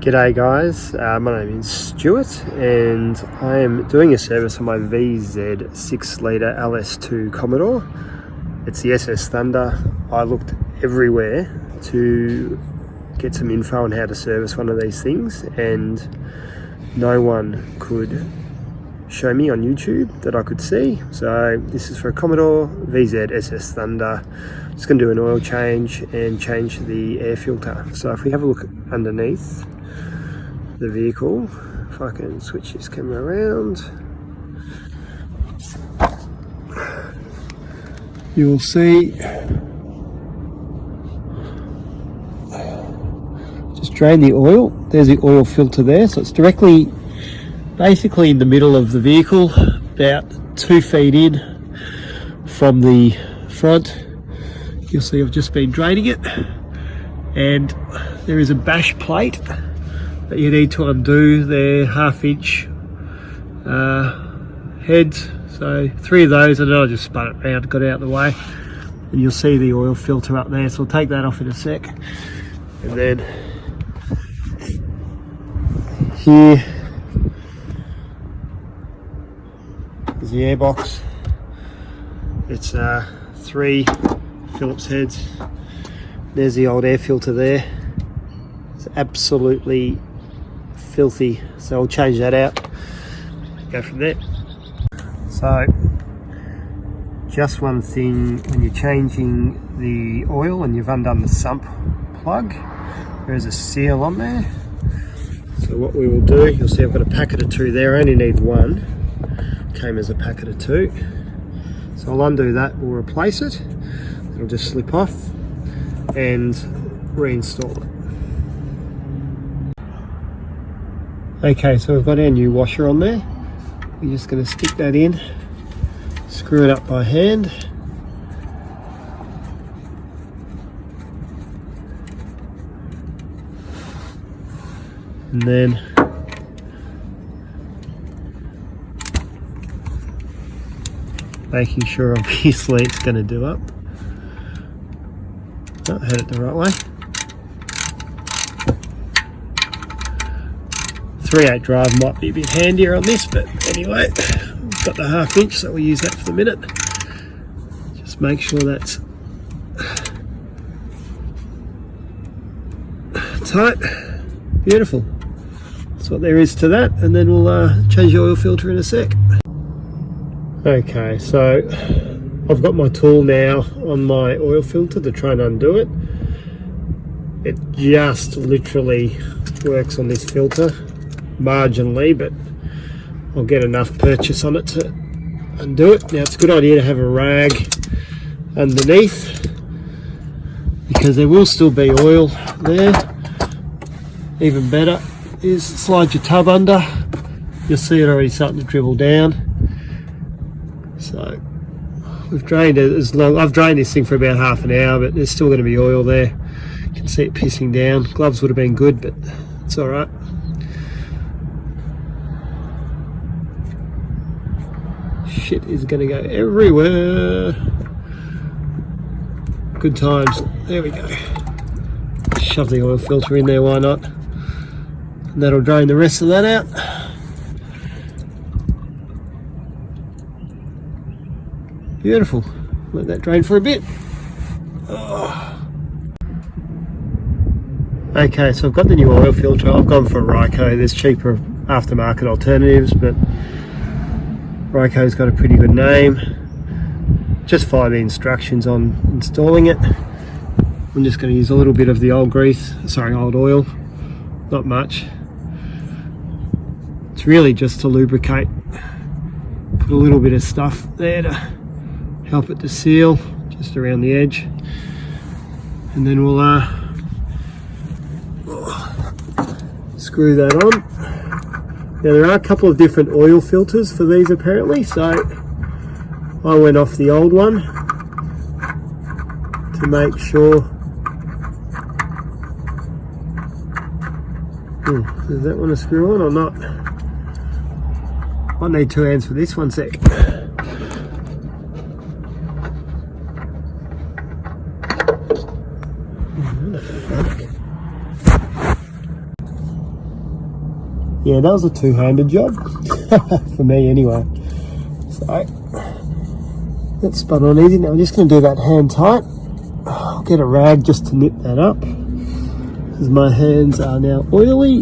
G'day guys, my name is Stuart and I am doing a service on my VZ 6-litre LS2 Commodore. It's the SS Thunder. I looked everywhere to get some info on how to service one of these things and no one could show me on YouTube that I could see. So this is for a Commodore VZ SS Thunder. Just going to do an oil change and change the air filter. So if we have a look underneath the vehicle, if I can switch this camera around, you will see just drain the oil. There's the oil filter there, so it's directly basically in the middle of the vehicle, about 2 feet in from the front. You'll see I've just been draining it, and there is a bash plate that you need to undo. They're 1/2 inch heads, so 3 of those, and then I just spun it around, got it out of the way, and you'll see the oil filter up there, so I'll take that off in a sec. And then here is the air box. It's 3 Phillips heads. There's the old air filter there. It's absolutely filthy, so I'll change that out, go from there. So just one thing, when you're changing the oil and you've undone the sump plug, there is a seal on there. So what we will do, you'll see I've got a packet of 2 there. I only need 1, came as a packet of 2, so I'll undo that, we'll replace it, it'll just slip off and reinstall it. Okay, so we've got our new washer on there. We're just going to stick that in, screw it up by hand. And then making sure obviously it's going to do up. Oh, I had it the right way. 3/8 drive might be a bit handier on this, but anyway, we've got the 1/2 inch, so we'll use that for the minute. Just make sure that's tight. Beautiful. That's what there is to that, and then we'll change the oil filter in a sec. Okay, so I've got my tool now on my oil filter to try and undo it. It just literally works on this filter marginally, but I'll get enough purchase on it to undo it. Now it's a good idea to have a rag underneath because there will still be oil there. Even better is slide your tub under. You'll see it already starting to dribble down. So we've drained it as long. I've drained this thing for about half an hour, but there's still going to be oil there. You can see it pissing down. Gloves would have been good, but it's all right. Shit is going to go everywhere. Good times. There we go. Shove the oil filter in there, why not? And that'll drain the rest of that out. Beautiful. Let that drain for a bit. Oh. Okay, so I've got the new oil filter. I've gone for Ryco. There's cheaper aftermarket alternatives, but Ryco's got a pretty good name. Just follow the instructions on installing it. I'm just going to use a little bit of the old oil, not much. It's really just to lubricate. Put a little bit of stuff there to help it to seal, just around the edge. And then we'll screw that on. Now there are a couple of different oil filters for these apparently, so I went off the old one to make sure. Does that want to screw on or not? I need 2 hands for this, 1 sec. Yeah, that was a two-handed job for me anyway. So that's spun on easy. Now I'm just going to do that hand tight. I'll get a rag just to nip that up, because my hands are now oily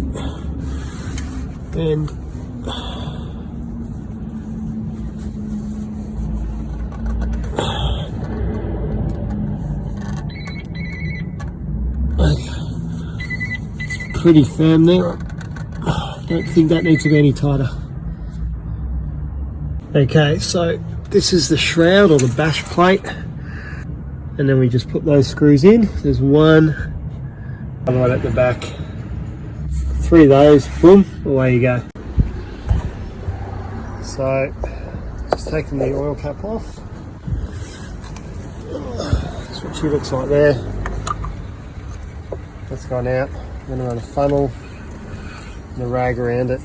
and it's pretty firm there. I don't think that needs to be any tighter. Okay, so this is the shroud or the bash plate, and then we just put those screws in. There's one right at the back, 3 of those, boom, away you go. So just taking the oil cap off. That's what she looks like there. That's gone out. I'm going to run a funnel and a rag around it.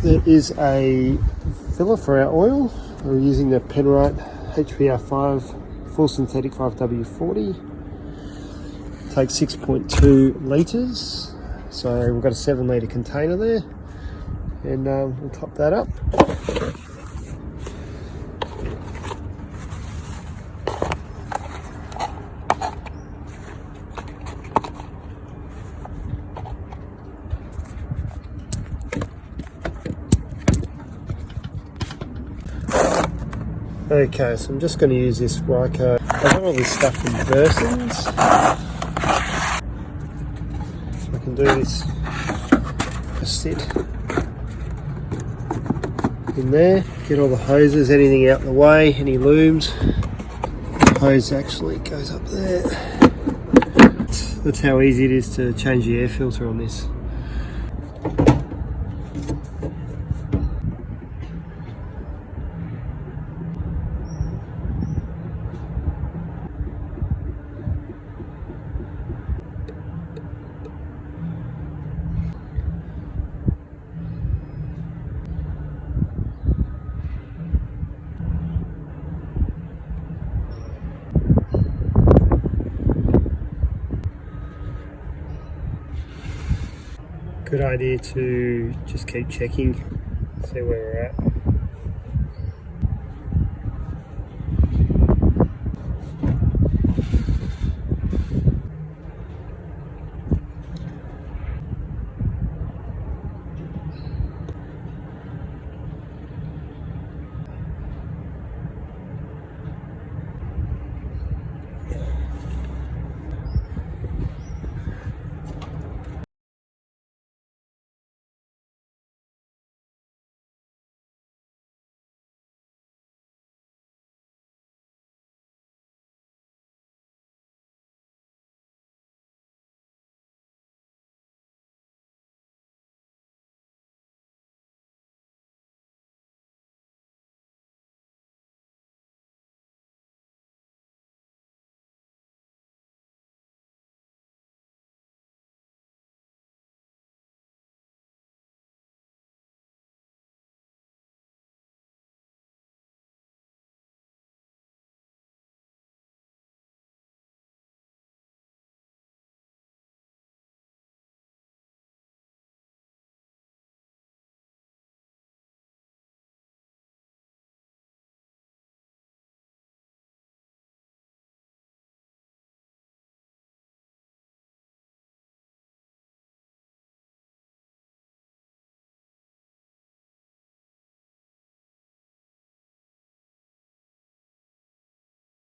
There is a filler for our oil. We're using the Penrite HPR5 full synthetic 5W40. Takes 6.2 litres, so we've got a 7 litre container there, and we'll top that up. Okay, so I'm just going to use this Ryco. I've got all this stuff in Versons. I can do this, just sit in there, get all the hoses, anything out the way, any looms. The hose actually goes up there. That's how easy it is to change the air filter on this. Good idea to just keep checking, see where we're at.